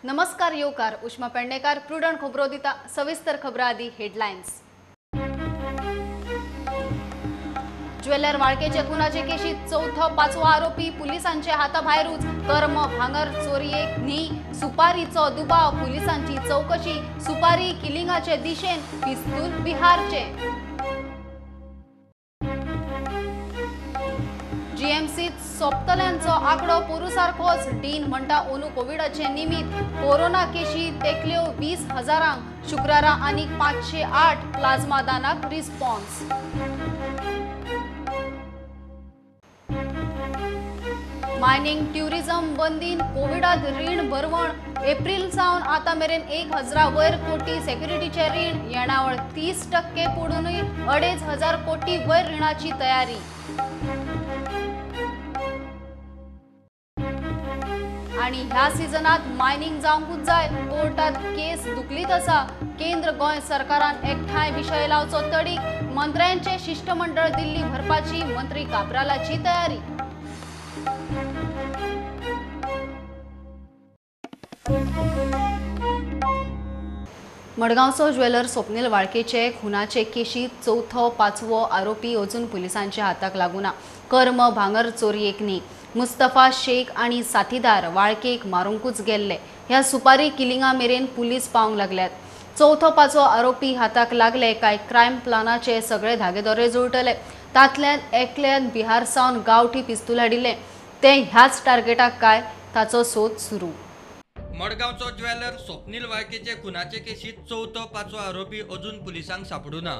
नमस्कार येवकार उष्मा पेडणेकार प्रुडंट खबरो दिता सविस्तर खबरां आदी हेडलायन्स। ज्वेलर वाळकेचे खुनाचे केशीत चौथो पाचवो आरोपी पुलिसांचे हाताभायरूच। कर्म भांगर चोरयेक न्ही सुपारीचो दुबाव पुलिसांची चौकशी। सुपारी किलिंगाचे दिशेन पिस्तूल बिहारचे। जीएमसीत सोपतल्यांचो आंकडो पोरूसारकोच डीन म्हणटा ओनू कोविडाचे निमित्त कोरोना केशी तेकल्यो 20,000 शुक्रारा आनीक 508 प्लाझ्मा दानाक रिस्पॉन्स। मायनिंग ट्युरिझम बंदीन कोविडात रीण भरवण। एप्रिल सावन आता मेरेन 1,000 वयर कोटी सेक्युरिटीचे रीण। येणावळ 30% पडूनय 2,500 कोटी वयर रिणाची तयारी। आणि ह्या सीझनात मायनिंग जावंकूच जाय कोर्टात केस दुखलीत आसा। केंद्र गोंय सरकारान एकठांय विशय लावचो तडीक। मंत्र्यांचे शिष्टमंडळ दिल्ली भरपाची मंत्री काब्रालाची तयारी। मडगांवचो ज्वेलर स्वप्नील वाळकेचे खुनाचे केशीत चौथो पाचवो आरोपी अजून पुलिसांच्या हाताक लागूना। कर्म भांगर चोरयेक न्ही मुस्तफा शेख आणि साथीदार वाळकेक मारूंकूच गेल्ले। ह्या सुपारी किलिंगा मेरेन पुलीस पावंक लागल्यात। चौथो पाचवो आरोपी हाताक लागले काय क्रायम प्लानाचे सगळे धागेदोरे जुळटले। तातल्यान एकल्यान बिहार सावन गावठी पिस्तूल हाडिल्ले ते ह्याच टार्गेटाक काय ताचो सोद सुरू। मडगांवचो ज्वेलर स्वप्नील वाळकेचे खुनाचे केशीत चौथो पाचवो आरोपी अजून पुलिसांक सापडूना।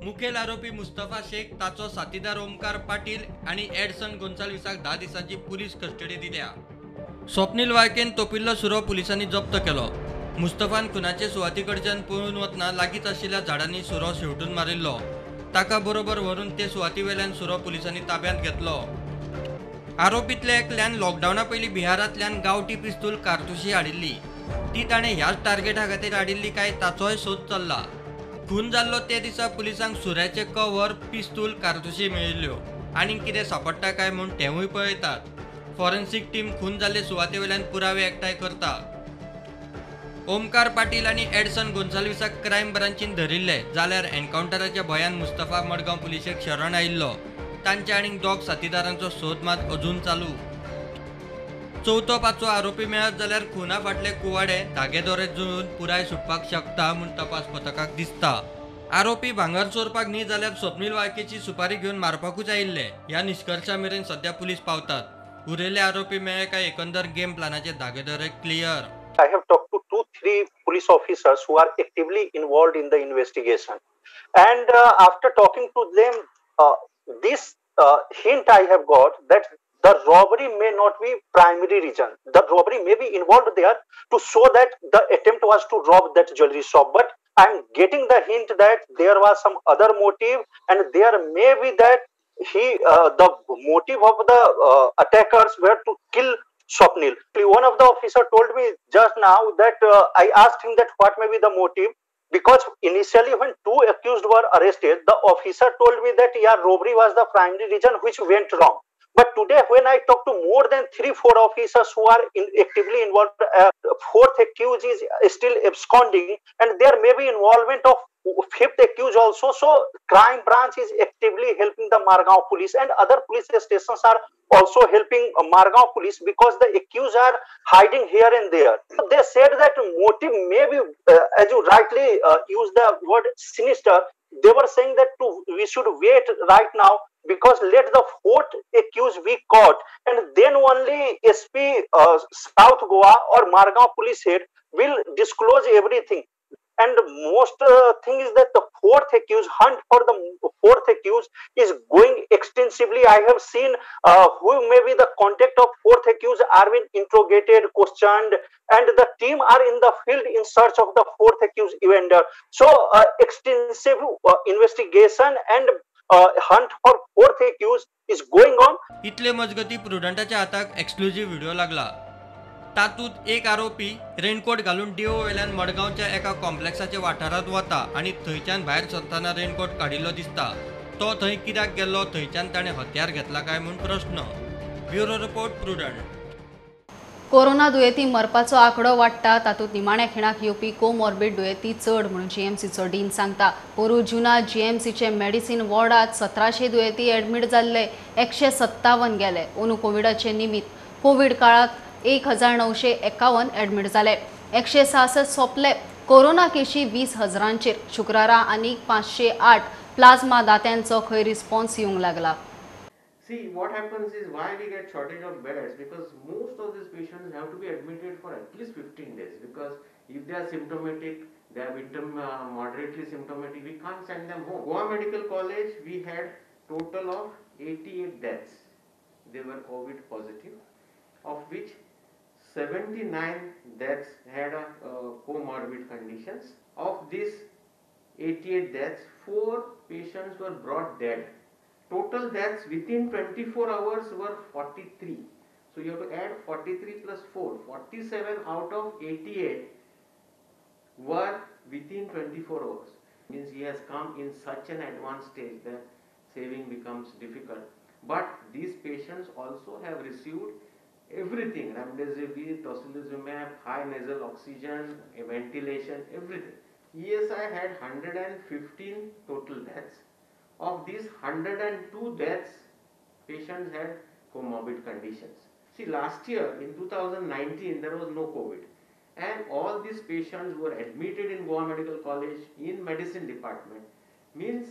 मुखेल आरोपी मुस्तफा शेख ताचो साथीदार ओमकार पाटील आणि एडसन गोन्साल्विसाक 10 दिसांची पुलीस कस्टडी दिल्या। स्वप्नील वाळकेन तोपिल्लो सुरो पुलिसांनी जप्त केलो। मुस्तफान खुनाचे सुवातीकडच्यान पळून वतना लागींच आशिल्ल्या झाडांनी सुरो शेवटून मारिल्लो। ताका बरोबर व्हरून ते सुवातीवेल्यान सुरो पुलिसांनी ताब्यांत घेतलो। आरोपीतल्या एकल्यान लॉकडावना पयलीं बिहारांतल्यान गावठी पिस्तूल कारतुशी हाडिल्ली। ती ताणें ह्याच टार्गेटा खातीर हाडिल्ली काय ताचोय सोद चल्ला। खून जाल्लो ते दिसा पुलिसांक सुऱ्याचे कवर पिस्तूल कारतुशी मेळिल्ल्यो आनीक कितें सापडटा काय म्हूण तेवूय पळयतात। फॉरेन्सिक टीम खून जाल्ले सुवातेवेल्यान पुरावे एकठांय करता। ओमकार पाटील आणि एडसन गोन्साल्विसाक क्रायम ब्रांचीन धरिल्ले जाल्यार एन्काउंटराच्या भयान मुस्तफा मडगांव पुलिशेक शरण आयिल्लो। तांचे आनीक 2 साथीदारांचो सोद मात अजून चालू। चौथो पाचवो आरोपी मेळत जाल्यार खुना फाटले कुवाडे धागेदोरे जुळून पुराय सुटपाक शकता म्हूण तपास पथकाक दिसता। आरोपी भांगर चोरपाक न्ही जाल्यार स्वप्नील वाळकेची सुपारी घेवन मारपाकूच आयिल्ले ह्या निष्कर्शा मेरेन सध्या पुलीस पावतात। उरिल्ले आरोपी मेळे काय एकंदर गेम प्लानाचे धागेदोरे clear. I have talked to 2-3 police officers who are actively involved in the investigation, and after talking to them, this hint I have got that the robbery may not be primary reason. The robbery may be involved there to show that the attempt was to rob that jewelry shop, but I am getting the hint that there was some other motive, and there may be that the motive of the attackers were to kill Swapnil. One of the officer told me just now that I asked him that what may be the motive, because initially when 2 accused were arrested, the officer told me that robbery was the primary reason which went wrong. But today when I talk to more than 3-4 officers who are actively involved, 4th accused is still absconding, and there may be involvement of 5th accused also. So crime branch is actively helping the Margao police, and other police stations are also helping Margao police, because the accused are hiding here and there. They said that motive may be, as you rightly use the word sinister, they were saying that we should wait right now, because let the 4th accused be caught, and then only SP South Goa or Margao police head will disclose everything. And most thing is that the 4th accused, hunt for the 4th accused is going extensively. I have seen who may be the contact of 4th accused are being interrogated, questioned, and the team are in the field in search of the 4th accused offender. So extensive investigation and hunt for 4th accused is going on. इतले मजगती प्रुडंटाच्या हाताक exclusive video लागला। तातूंत एक आरोपी raincoat घालून Dio वेल्यान मडगांवच्या एका कॉम्प्लेक्साच्या वाठारांत वता आणि थंयच्यान भायर सरतना रेनकोट काडिल्लो दिसता। तो थंय कित्याक गेल्लो, थंयच्यान ताणें हत्यार घेतला काय म्हूण प्रश्न। Bureau report prudent. कोरोना दुयेंती मरपाचो आंकडो वाडटा तातूंत निमाण्या खिणाक येवपी कोमॉर्बिड दुयेंती चड म्हणून जीएमसीचो डीन सांगता. पोरू जुना जीएमसीचे मेडिसिन वॉर्डात 1700 दुयेंती एडमीट जाल्ले, 157 गेले. अंदू कोविडाचे निमित्त कोविड काळात 1951 एडमीट जाले, 166 सोंपले. कोरोना केशी 20,000चेर. शुक्रारा आनीक 508 प्लाझ्मा दात्यांचो खंय रिस्पॉन्स येवंक लागला. See, what happens is why we get shortage of beds, because most of these patients have to be admitted for at least 15 days, because if they are symptomatic, they are moderately symptomatic, we can't send them home. Goa Medical College, we had total of 88 deaths. They were COVID positive, of which 79 deaths had comorbid conditions. Of these 88 deaths, 4 patients were brought dead. Total deaths within 24 hours were 43. So you have to add 43 plus 4. 47 out of 88 were within 24 hours. Means he has come in such an advanced stage that saving becomes difficult. But these patients also have received everything: remdesivir, tocilizumab, high nasal oxygen, ventilation, everything. ESI had 115 total deaths. Of these 102 deaths, patients had comorbid conditions. See, last year in 2019 there was no COVID, and all these patients were admitted in Goa Medical College in medicine department. Means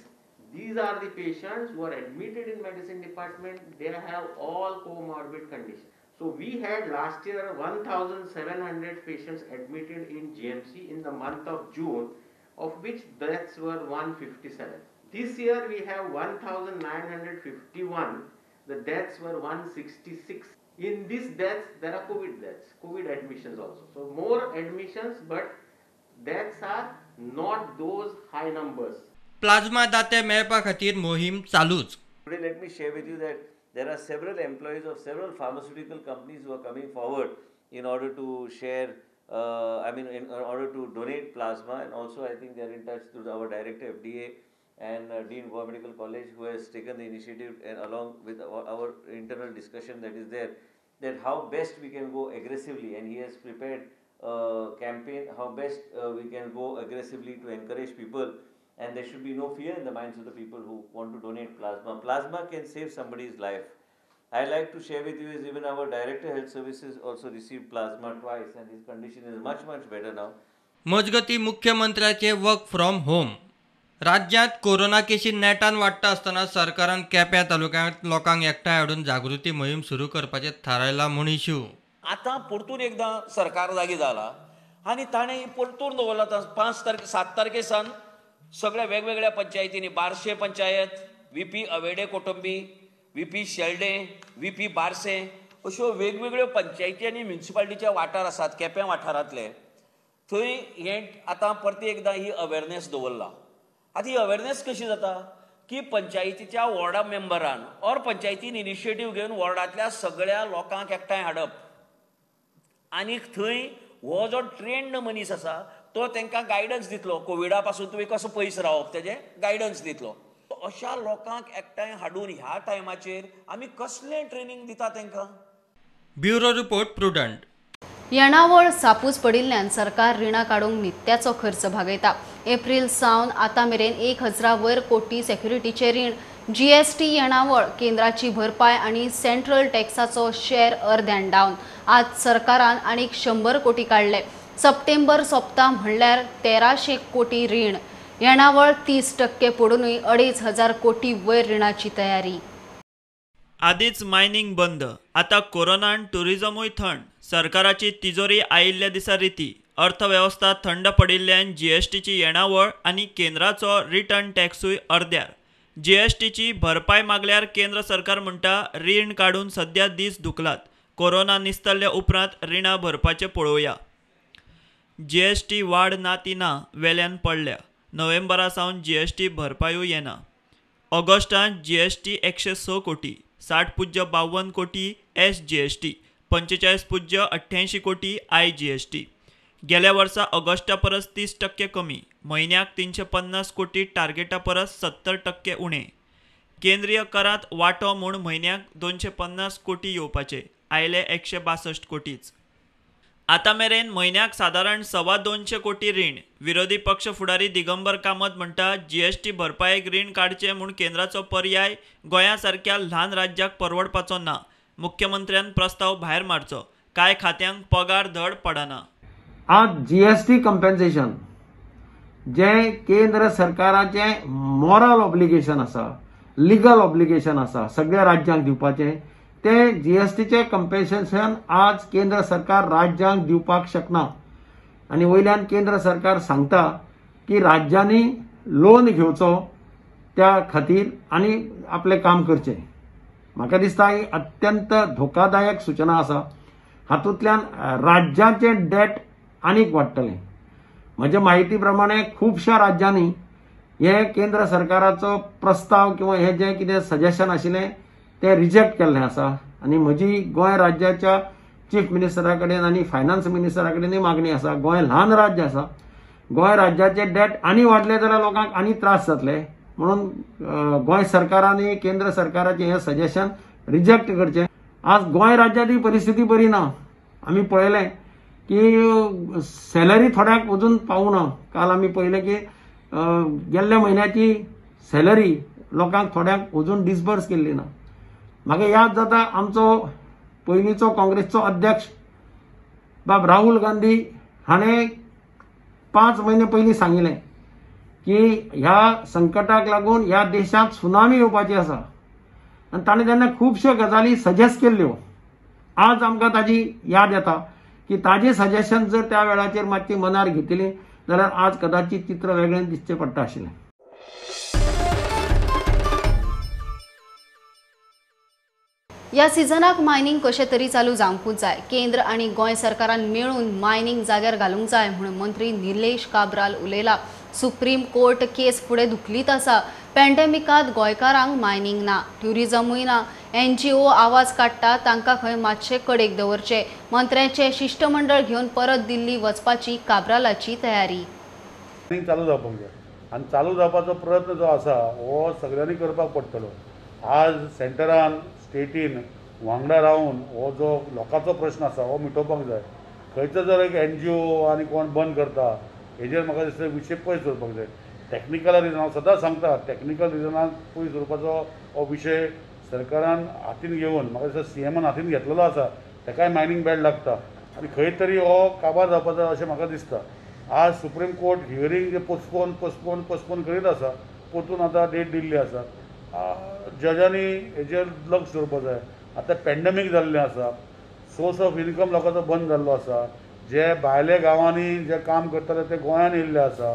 these are the patients who are admitted in medicine department. They have all comorbid conditions. So we had last year 1,700 patients admitted in GMC in the month of June, of which deaths were 157. This year we have 1,951. The deaths were 166. In these deaths there are COVID deaths, COVID admissions also. So more admissions, but deaths are not those high numbers. Plasma Date मेळपा खातीर मोहीम चालूच. Today let me share with you that there are several employees of several pharmaceutical companies who are coming forward in order to share, in order to donate plasma, and also I think they are in touch through our director FDA and Dean Goa Medical College, who has taken the initiative, and along with our internal discussion that is there, that how best we can go aggressively, and he has prepared a campaign how best we can go aggressively to encourage people, and there should be no fear in the minds of the people who want to donate plasma. Plasma can save somebody's life. I like to share with you is even our Director Health Services also received plasma twice, and his condition is much better now. मजगती मुख्यमंत्र्याचे work from home. राज्यात corona Keshi नेटान वाडटा आसतना सरकारान केप्यां तालुक्यांत लोकांक एकठांय हाडून जागृती मोहीम सुरू करपाचें थारायला म्हूण इश्यू. आतां परतून एकदां सरकार जागी जाला आनी ताणें परतून दवरला 7 तारखेसान सगळ्या वेगवेगळ्या पंचायतींनी, बार्शे panchayat, VP अवेडे Kotambi, VP Shelde, VP Barse, अश्यो वेगवेगळ्यो पंचायती आनी म्युन्सिपालिटीचे वाठार आसात केप्यां वाठारांतले. थंय हें आतां परती एकदां ही अवेरनेस दवरला. आतां ही अवेरनेस कशी जाता की पंचायतीच्या वॉर्डा मेंबरान ऑर पंचायतीन इनिशिएटीव घेवन वॉर्डांतल्या सगळ्या लोकांक एकठांय हाडप, आनी थंय हो जो ट्रेंड मनीस आसा तो तांकां गायडन्स दितलो. कोविडा पासून तुवें कसो पयस रावप तेजें गायडन्स दितलो. अशा लोकांक एकठांय हाडून ह्या टायमाचेर आमी कसलें ट्रेनिंग दिता तांकां. Bureau report prudent. येणावळ सापूस पडिल्ल्यान सरकार रिणां काडूंक नित्याचो खर्च भागयता. एप्रिल सावन आतां मेरेन 1,000 वयर कोटी सेक्युरिटीचे रीण, GST येणावळ, केंद्राची भरपाय आनी सेंट्रल टॅक्साचो शेअर अर्द्यान डावन. आज सरकारान आनीक 100 कोटी काडले. सप्टेंबर सोंपता म्हणल्यार 1300 कोटी रीण. येणावळ 30% पडूनय 2,500 कोटी वयर रिणाची तयारी. आदींच मायनिंग बंद, आता कोरोनान टुरिझमूय थंड. सरकाराची तिजोरी आयिल्ल्या दिसा रिती. अर्थवेवस्था थंड पडिल्ल्यान GSTची येणावळ आनी केंद्राचो रिटर्न टॅक्सूय अर्द्यार. GSTची भरपाय मागल्यार केंद्र सरकार म्हणटा रीण काडून सध्या दीस दुखलात. कोरोना निस्तरल्या उपरांत रिणां भरपाचें पळोवया. GST वाड ना ती ना वेल्यान पडल्या. नोव्हेंबरा सावन GST भरपायूय येना. ऑगस्टांत GST 106 कोटी, 60.52 कोटी SGST, 45.88 कोटी IGST. गेल्या वर्सा ऑगस्टा परस 30% कमी. म्हयन्याक 350 कोटी टार्गेटा परस 70% उणें. केंद्रीय करांत वांटो म्हूण म्हयन्याक 250 कोटी येवपाचे, आयले 162 कोटीच. आता मेरेन म्हयन्याक सादारण 225 कोटी रीण. विरोधी पक्ष फुडारी दिगंबर कामत म्हणटा जीएसटी भरपायेक रीण काडचे म्हूण केंद्राचो पर्याय गोंया सारक्या ल्हान राज्याक परवडपाचो ना. मुख्यमंत्र्यान प्रस्ताव भायर मारचो. कांय खात्यांक पगार धड पडना. आज जीएसटी कंपेन्सेशन जे केंद्र सरकाराचे मॉरल ऑब्लिगेशन आसा, लिगल ऑब्लिगेशन आसा सगळ्या राज्यांक दिवपाचे, ते जीएसटीचे कंपेन्सेशन आज केंद्र सरकार राज्यांक दिवपाक शकना. आणि वयल्यान केंद्र सरकार सांगता की राज्यांनी लोन घेवचो त्या खातीर आणि आपले काम करचे. म्हाका दिसता ही अत्यंत धोकादायक सूचना आसा. हातूंतल्यान राज्याचे डेट आनीक वाडटलें. म्हज्या म्हायती प्रमाणे खुबश्या राज्यांनी हे केंद्र सरकाराचो प्रस्ताव किंवा हे जे कितें सजेशन आशिल्लें ते रिजेक्ट केल्लें आसा. आणि म्हजी गोंय राज्याच्या चीफ मिनिस्टरा कडेन आनी फायनान्स मिनिस्टरा कडेनय मागणी आसा. गोंय ल्हान राज्य आसा. गोंय राज्याचे डेट आनी वाडले जाल्यार लोकांक आनी त्रास जातले. म्हणून गोंय सरकारान केंद्र सरकाराचे हे सजेशन रिजेक्ट करचें. आज गोंय राज्याची परिस्थिती बरी ना. आमी पळयलें की सॅलरी थोड्याक अजून पावूना. काल आमी पळयलें की गेल्ल्या म्हयन्याची सॅलरी लोकांक थोड्यांक अजून डिसबर्स केल्ली ना. म्हाका याद जाता आमचो पयलींचो काँग्रेसचो अध्यक्ष बाब राहुल गांधी हाणें 5 म्हयने पयलीं सांगिल्लें की ह्या संकटाक लागून ह्या देशांत सुनामी येवपाची आसा. आनी ताणें तेन्ना खुबश्यो गजाली सजेस्ट केल्ल्यो. आज आमकां ताजी याद येता की ताजी सजेशन जर त्या वेळाचेर मातशी मनार घेतली जाल्यार आज कदाचित चित्र वेगळें दिसचें पडटा आशिल्लें. या सिजनाक मायनिंग कशें तरी चालू जावंकूच जाय. केंद्र आनी गोंय सरकारान मेळून मायनिंग जाग्यार घालूंक जाय म्हणून मंत्री निलेश काब्राल उलयला. सुप्रीम कोर्ट केस फुडें धुकलीत आसा. पॅन्डेमिकांत गोंयकारांक मायनिंग ना, ट्युरिजमूय ना. NGO आवाज काडटा तांकां खंय मातशें कडेक दवरचे. मंत्र्याचे शिष्टमंडळ घेवन परत दिल्ली वचपाची काब्रालाची तयारी. चालू जावपाक जाय आनी चालू जावपाचो प्रयत्न जो आसा हो सगळ्यांनी करपाक पडटलो. आज सेंटरान स्टेटीन वांगडा रावन हो जो लोकांचो प्रश्न आसा हो मिटोवपाक जाय. खंयचो जर एक NGO आनी कोण बंद करता हेजेर म्हाका दिसता विशय पयस दवरपाक जाय. टॅक्निकल रिजन हांव सदांच सांगता टॅक्निकल रिजनाक पयस दवरपाचो हो विशय सरकारान हातीन घेवन म्हाका दिसता CMन हातीन घेतलेलो आसा. ताकाय मायनिंग बॅड लागता आनी खंय तरी हो काबार जावपाचो अशें म्हाका दिसता. आज सुप्रीम कोर्ट हियरींग जे पोस्टपोन करीत आसा परतून आतां डेट दिल्ली आसा. जजांनी हेजेर लक्ष दवरपाक जाय. आतां पॅन्डेमीक जाल्लें आसा. सोर्स ऑफ इनकम लोकांचो बंद जाल्लो आसा. जे भायल्या गांवांनी जे काम करताले ते गोंयांत येयल्ले आसा.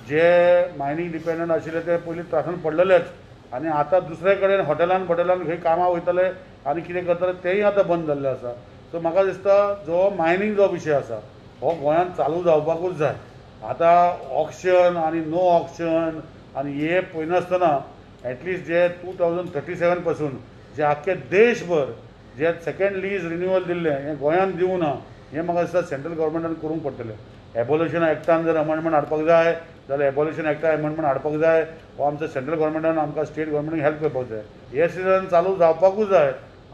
जे मायनिंग डिपेंडंट आशिल्ले ते पयलीं त्रासान पडलेलेच आनी आतां दुसरे कडेन हॉटेलान खंय कामां वयतले आनी कितें करतले तेय आतां बंद जाल्ले आसा. सो म्हाका दिसता जो मायनिंग जो विशय आसा हो गोंयांत चालू जावपाकूच जाय. आतां ऑक्शन आनी नो ऑक्शन आनी हे पळयनासतना एटलिस्ट जे 2037 पासून जे आख्खे देशभर जे सेकंड लीज रिन्युअल दिल्लें हें गोंयांत दिवं ना हें म्हाका दिसता सेंट्रल गव्हर्मेंटान करूंक पडटलें. एबॉल्युशन एक्टान जर अमेंडमेंट हाडपाक जाय जाल्यार एबॉल्युशन एक्टा अमेंडमेंट हाडपाक जाय. हो आमच्या सेंट्रल गव्हर्मेंटान आमकां स्टेट गव्हर्मेंटाक हेल्प करपाक जाय. हे सिजन चालू जावपाकूच जाय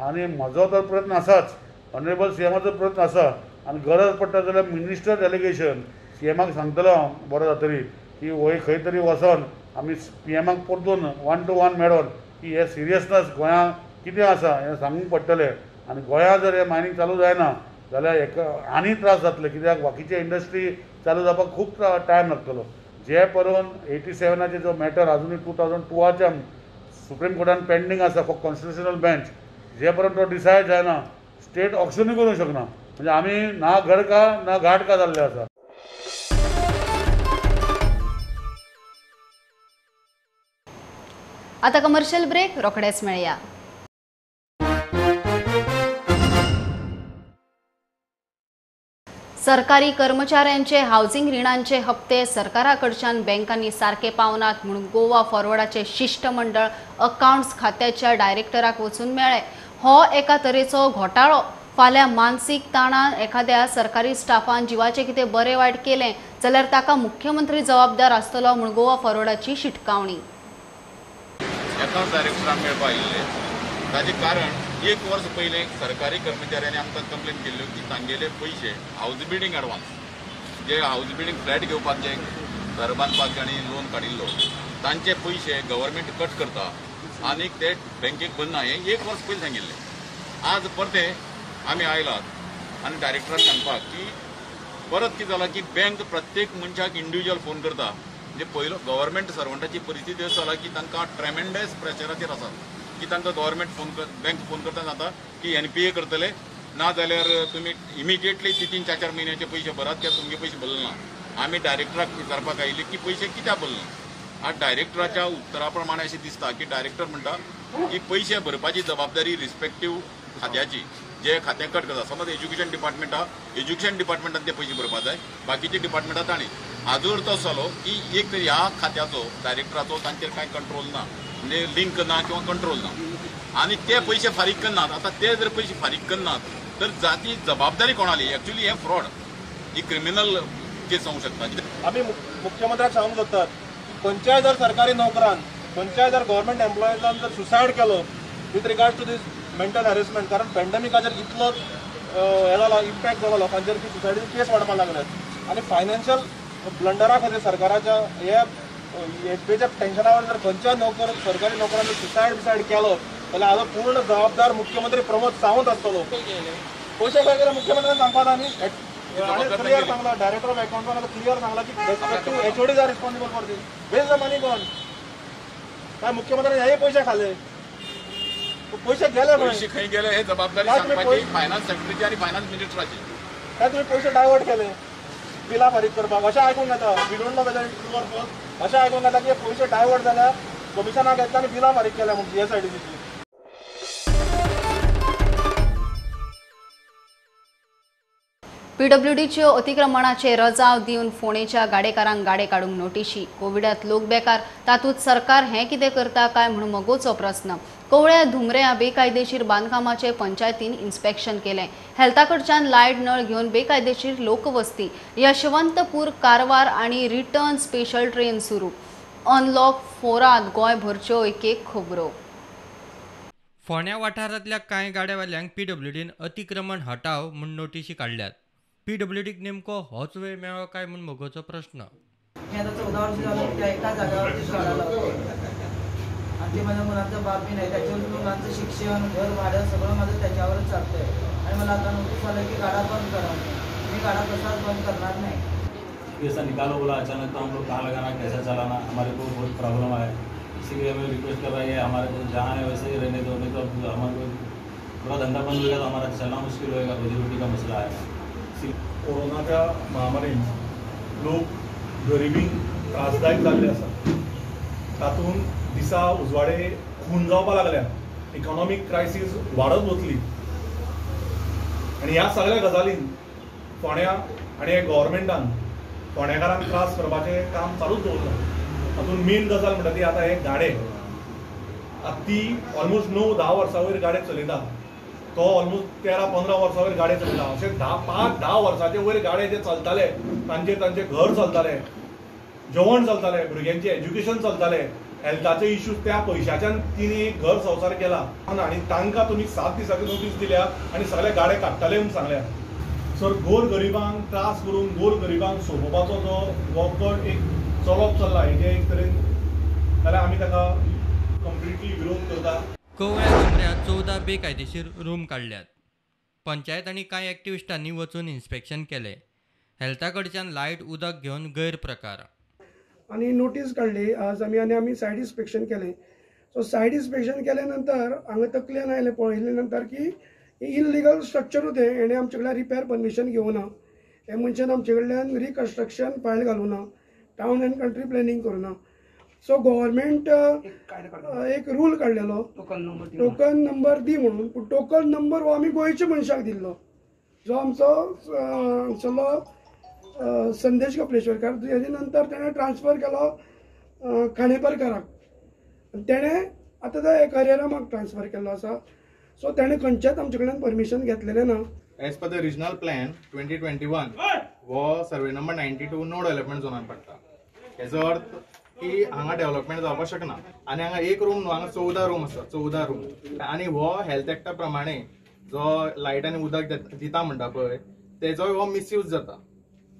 आनी म्हजो तर प्रयत्न आसाच. ऑनरेबल CMाचो प्रयत्न आसा आनी गरज पडटा जाल्यार मिनिस्टर डेलिगेशन CMाक सांगतलो हांव बरो जातरी की वय खंय तरी वचोन आमी PMाक परतून 1 to 1 मेळोन की हे सिरियसनस गोंयांत कितें आसा हें सांगूंक पडटलें. आनी गोंयांत जर हे मायनिंग चालू जायना जाल्यार हेका आनी त्रास जातले कित्याक बाकीचे इंडस्ट्री चालू जावपाक खूब टायम लागतलो. जे पळोवन 87चे जो मॅटर अजुनूय 2002च्या सुप्रीम कोर्टान पेंडींग आसा फॉर कॉन्स्टिट्युशनल बेंच जे पर्यंत तो डिसायड जायना स्टेट ऑक्शनूय करूंक शकना. म्हणजे आमी ना घडका ना घाटका जाल्ले आसा. आता कमर्शियल ब्रेक रोखडेच मेळया. सरकारी कर्मचाऱ्यांचे हावजिंग रिणांचे हप्ते सरकाराकडच्यान बँकांनी सारखे पावनात म्हणून गोवा फॉरवर्डाचे शिष्टमंडळ अकाउंट्स खात्याच्या डायरेक्टराक वचून मेळ्ळे. हो एका तरेचो घोटाळो. फाल्यां मानसीक ताणान एखाद्या सरकारी स्टाफान जिवाचे कितें बरें वायट केलें जाल्यार ताका मुख्यमंत्री जबाबदार आसतलो म्हूण गोवा फॉरवर्डाची शिटकावणी. अकाउंट डायरेक्टराक मेळपाक आयिल्ले ताजें कारण 1 वर्स पयलीं सरकारी कर्मचाऱ्यांनी आमकां कंप्लेन केल्ल्यो की तांगेले पयशे हाऊस बिल्डींग एडवान्स जे हाऊस बिल्डींग फ्लॅट घेवपाक जे घर बांदपाक आनी लोन काडिल्लो तांचे पयशे गव्हर्मेंट कट करता आनी ते बँकेक भरना हें 1 वर्स पयलीं सांगिल्लें. आज परते आमी आयलात आनी डायरेक्टराक सांगपाक की परत कितें जालां की बँक प्रत्येक मनशाक इंडिव्हिज्युअल फोन करता. म्हणजे पयलो गव्हर्मेंट सर्वंटाची परिस्थिती अशी जाला की तांकां ट्रेमेंडस प्रेशराचेर आसात की तांकां गव्हर्मेंट बँक फोन करता जाता की NPA करतले ना जाल्यार तुमी इमिजिएटली 3-4 म्हयन्याचे पयशे भरात कित्याक तुमगे पयशे भरले ना. आमी डायरेक्टराक विचारपाक आयिल्ले की पयशे कित्याक भरले ना. आज डायरेक्टराच्या उतरा प्रमाणे अशें दिसता की डायरेक्टर म्हणटा की पयशे भरपाची जबाबदारी रिस्पेक्टीव खात्याची जे खातें कट करता. समज एज्युकेशन डिपार्टमेंटान ते पयशे भरपाक जाय बाकीचे डिपार्टमेंटा तांणी. हाजो अर्थ असो जालो की एक तर ह्या खात्याचो डायरेक्टराचो तांचेर कांय कंट्रोल ना म्हणजे लिंक ना किंवा कंट्रोल ना आनी ते पयशे फारीक करनात. आतां ते जर पयशे फारीक करनात तर जाती जबाबदारी कोणाली. एक्चुअली हे फ्रॉड ही क्रिमिनल केस जावंक शकता. आमी मुख्यमंत्र्याक सांगूंक सोदतात खंयच्याय जर सरकारी नोकरान खंयच्याय जर गव्हर्मेंट एम्प्लॉयजान जर सुसायड केलो with regard to these mental harassment कारण पॅन्डेमिकाचेर इतलो हे जाला इम्पॅक्ट जालो लोकांचेर की सुसायडीचे केस वाडपाक लागल्यात आनी फायनान्शियल ब्लंडरा खातीर सरकाराच्या हे टेन्शनावर जर खंयच्याय सरकारी नोकरान सुसायड केलो जाल्यार हाजो पूर्ण जबाबदार मुख्यमंत्री प्रमोद सावंत आसतलो. पयशे खंय गेले मुख्यमंत्र्यान सांगपाक आनी क्लियर सांगला डायरेक्टर ऑफ अकाउंट्सान क्लियर सांगला की respective HODs are responsible for these. Where is the money gone. काय मुख्यमंत्र्यान हेय पयशे खाले पयशे गेले पयशे खंय गेले हे जबाबदारी सांगपाची फायनान्स सेक्रेटरी आनी फायनान्स मिनिस्टराची. काय तुमी पयशे डायवर्ट केले बिलां फारीक करपाक अशें आयकूंक येता. We don't know whether it or falls. अशें आयकूंक येता की पयशे डायवर्ट जाल्यार कमिशनाक येता आनी बिलां फारीक केल्या म्हणून GSIDCची. PWDच्यो अतिक्रमणाचे रजाव दिवन फोंडेच्या गाडेकारांक गाडे काडूंक नोटीशी. कोविडांत लोक बेकार तातूंत सरकार हें कितें करता काय म्हणून मोगोचो प्रस्न. कवळ्या धुमऱ्या बेकायदेशीर बांदकामाचे पंचायतीन इन्स्पेक्शन केलें. हेल्था कडच्यान लायट नळ घेवन बेकायदेशीर लोकवस्ती. यशवंतपूर कारवार आनी रिटर्न स्पेशल ट्रेन सुरू. अनलॉक 4 गोंयभरच्यो एक खबरो. फोंड्या वाठारांतल्या कांय गाड्यावाल्यांक PWDन अतिक्रमण हटाव म्हूण नोटीशी काडल्यात. PWDक नेमको होच वेळ मेळ्ळो काय म्हूण मोगोचो प्रश्न. मी आता 14 वर्ष झालं त्या एका जागेवरती गाडा लावतो आणि ते माझ्या मुलांचा बाप बी नाही त्याच्यावर मुलांचं शिक्षण घर भाडं सगळं माझं त्याच्यावरच चालतंय आणि मला आता नोटीस आलं की गाडा बंद करा. मी गाडा कसाच बंद करणार नाही. ऐसा निकालो बोला अचानक तो हम लोग कहाँ लगाना कैसा चलाना हमारे को बहुत प्रॉब्लम है. इसीलिए हमें रिक्वेस्ट कर रही है हमारे को जहाँ है वैसे ही रहने दो नहीं तो हमारे को पूरा धंधा बंद होगा तो हमारा चलना मुश्किल होएगा. रोजी रोटी का मसला है. कोरोनाच्या महामारीन लोक गरिबीक त्रासदायक जाल्ले आसा. तातूंत दिसा उजवाडे खून जावपाक लागल्या. इकॉनॉमीक क्रायसीस वाडत वतली आनी ह्या सगळ्या गजालीन फोंड्या आनी हे गव्हर्मेंटान फोंडेकारांक त्रास करपाचें काम चालूच दवरला. तातूंत मेन गजाल म्हणटा ती आतां हे गाडे. ती ऑलमोस्ट 9-10 वर्सां वयर गाडे चलयता. तो ऑलमोस्ट 13-15 वर्सां वयर गाडे चलयता. अशें 5-10 वर्सांचे वयर गाडे जे चलताले तांचे घर चलताले जेवण चलतालें भुरग्यांचें एज्युकेशन चलतालें हेल्थाचे इश्यूज त्या पयशाच्यान तिणी घर संवसार केला आनी तांकां तुमी 7 दिसांची नोटीस दिल्या आनी सगळे गाडे काडटले म्हूण सांगल्या. सर गोर गरिबांक त्रास करून गोर गरिबांक सोंपोवपाचो जो हो एक चलप चल्ला हेजे एक तरेन जाल्यार आमी ताका कंप्लिटली विरोध करता. कवळ्या धुमऱ्यात 14 बेकायदेशीर रूम काडल्यात. पंचायत आनी कांय एक्टिविस्टांनी वचून इन्स्पेक्शन केलें. हेल्था कडच्यान लायट उदक घेवन गैरप्रकार आणि नोटीस काढली आज आम्ही सायड इन्स्पेक्शन केले. सो सायड इन्स्पेक्शन केल्या नंतर हांगा तकलेन आयलें पळयले नंतर की इनलिगल स्ट्रक्चर होते हेणे आमचे कडल्यान रिपेर परमिशन घेवना. हे मनशान आमचे कडल्यान रिकन्स्ट्रक्शन फायल घालूना. टाउन एंड कंट्री प्लॅनिंग करूना. सो गव्हर्मेंट एक रूल काडलेलो टोकन नंबर दी म्हणून. पूण टोकन नंबर हो आमी गोंयच्या मनशाक दिल्लो जो आमचो हांगसरलो संदेश कपलेश्वरकार. हेजे नंतर तेणें ट्रान्सफर केलो खांडेपारकाराक. तेणें आतां तो हरिरामाक ट्रान्सफर केल्लो आसा. सो तेणें खंयचेच आमचे कडल्यान परमिशन घेतलेलें ना. As per the regional plan 2021 हो सर्वे नंबर 92 नो डेव्हलपमेंट झोनान पडटा. हेजो अर्थ की हांगा डेव्हलपमेंट जावपाक शकना आनी हांगा एक रूम न्हू, हांगा 14 रूम आसा, 14 रूम आनी हो हेल्थ एक्टा प्रमाणे जो लायट आनी उदक दिता म्हणटा पळय तेजो हो मिसयूज जाता.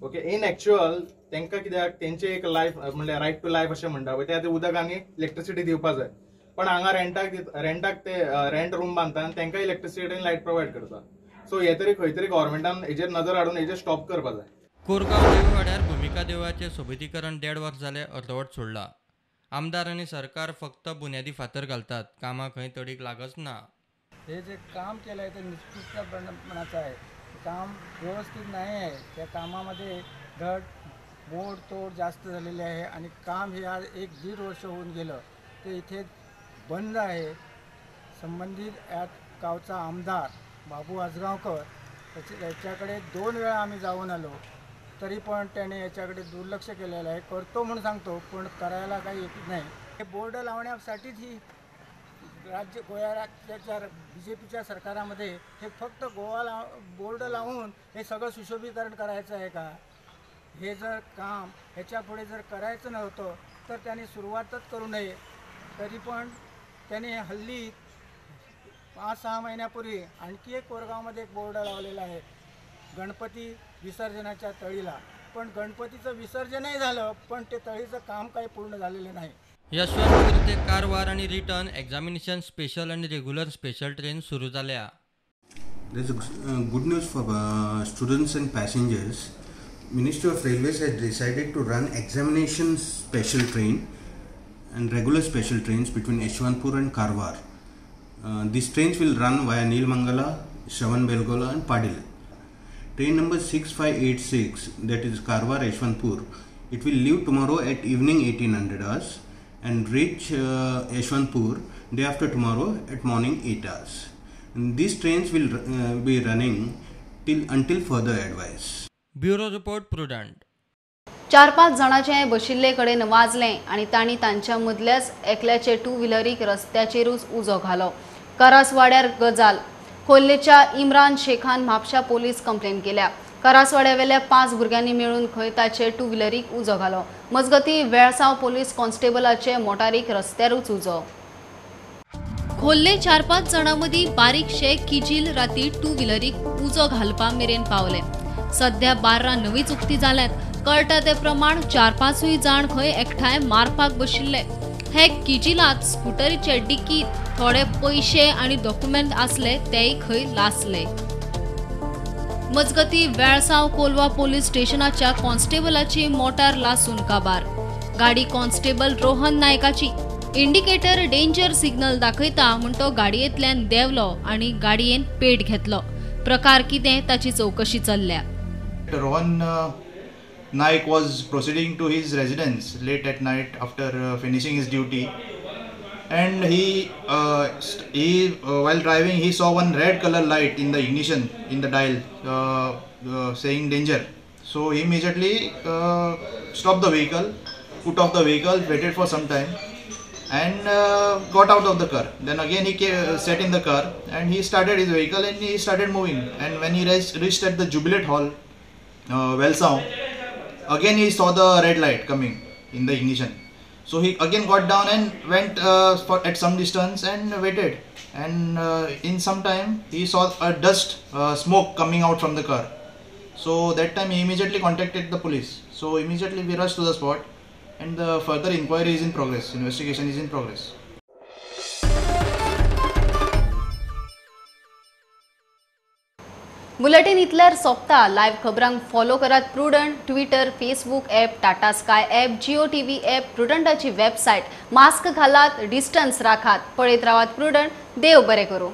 ओके, इन एक्चुअल तांकां कित्याक तेंचे एक लायफ म्हणल्यार रायट टू लायफ अशें म्हणटा पळय ते उदक आनी इलेक्ट्रिसिटी दिवपा जाय, पण हांगा रेंटाक ते रेंट रूम बांदता आनी तांकां इलेक्ट्रिसिटी आनी लायट प्रोवायड करता. सो हे तरी खंय तरी गव्हर्मेंटान हेजेर नजर हाडून हेजेर स्टॉप करपा जाय. कोरगांव देववाड्यार भुमिका देवळाचें सोबितीकरण 1.5 वर्स जालें अर्दवट सोडलां. आमदार आनी सरकार फक्त बुन्यादी फातर घालतात, कामां खंय तडीक लागच ना. हे जे काम केलं आहे ते निष्पक्षपातीपणाचं आहे, काम व्यवस्थित नाही आहे. त्या कामामध्ये धड मोड तोड जास्त झालेली आहे आणि काम हे आज 1-1.5 वर्ष होऊन गेलं ते इथे बंद आहे. संबंधित या गावचा आमदार बाबू आजगावकर याच्याकडे 2 वेळा आम्ही जाऊन आलो, तरी पण त्याने याच्याकडे दुर्लक्ष केलेलं आहे. करतो म्हणून सांगतो पण करायला काही येत नाही. हे बोर्ड लावण्यासाठीच ही राज्य गोवा राज्याच्या BJPच्या सरकारामध्ये हे फक्त बोर्ड लावून हे सगळं सुशोभीकरण करायचं आहे का? हे जर काम ह्याच्या पुढे जर करायचं नव्हतं तर त्यांनी सुरुवातच करू नये. तरी पण त्याने हल्ली 5-6 महिन्यापूर्वी आणखी एक कोरगावमध्ये एक बोर्ड लावलेला आहे गणपती विसर्जनाच्या तळीला, पण गणपतीचं विसर्जनही झालं पण ते तळीचं काम काही पूर्ण झालेलं नाही. यशवंतपूर ते कारवार आणि रिटर्न एक्झामिनेशन स्पेशल आणि रेग्युलर स्पेशल ट्रेन सुरू झाल्या. There's good news for students and passengers. Ministry of Railways has decided to run examination special train and regular special trains between Yeshwantpur and Karwar. These trains will run via Neelmangala, Shravanbelgola and Padil. Train number 6586, that is Karwar Yeshwantpur, it will leave tomorrow at evening 1800 hours and reach Yeshwantpur day after tomorrow at morning 8 hours. And these trains will be running until further advice. Bureau report prudent. 4-5 जणांचे बशिल्ले कडेन वाजलें आणि तांणी तांच्या मदल्याच एकल्याचे 2 व्हिलरीक रस्त्याचेरूच उजो घालो. करासवाड्यार गजाल खोल्लेच्या Imran Shekhan Mapusa police complaint केल्या. करासवाड्यावेल्या 5 भुरग्यांनी मेळून खंय ताचे 2 व्हिलरीक उजो घालो. मजगती वेळसाव पोलीस कॉन्स्टेबलाचे मोटारीक रस्त्यारूच उजो. खोल्ले 4-5 जणां मदीं बारीकशे किजील राती 2 व्हिलरीक उजो घालपा मेरेन पावले. सध्या 12 नवीच उक्ती जाल्यात. कळटा ते प्रमाण 4-5 जाण खंय एकठांय मारपाक बशिल्ले. हे किजिलात स्कूटरीचे डिकीत थोडे पैसे आणि डॉक्युमेंट आसले तेय खंय लासले. मजगती वेळसाव कोलवा पोलीस स्टेशनाच्या कॉन्स्टेबलाची मोटार लासून काबार. गाडी कॉन्स्टेबल रोहन नायकाची. इंडिकेटर डेंजर सिग्नल दाखयता म्हूण तो गाडयेंतल्यान देंवलो आणि गाडयेन पेट घेतलो. प्रकार कितें ताची चौकशी चल्ल्या. Rohan Naik was proceeding to his residence late at night after finishing his duty, and he while driving he saw one red color light in the ignition in the dial saying danger. So he immediately stopped the vehicle, put off the vehicle, waited for some time and got out of the car. Then again he sat in the car and he started his vehicle and he started moving, and when he reached at the Jubilee Hall, Welsau, again he saw the red light coming in the ignition. So he again got down and went at some distance and waited, and in some time he saw a dust smoke coming out from the car. So that time he immediately contacted the police. So immediately we rushed to the spot, and the further inquiry is in progress, investigation is in progress. Bulletin इतल्यार सोंपता. Live खबरांक follow करात Prudent, Twitter, Facebook app, Tata Sky app, Jio TV app, प्रुडंटाची website. Mask घालात, distance राखात, पळयत रावात Prudent. देव बरें करूं.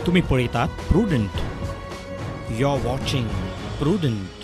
तुम्ही पळयतात Prudent. You are watching prudent.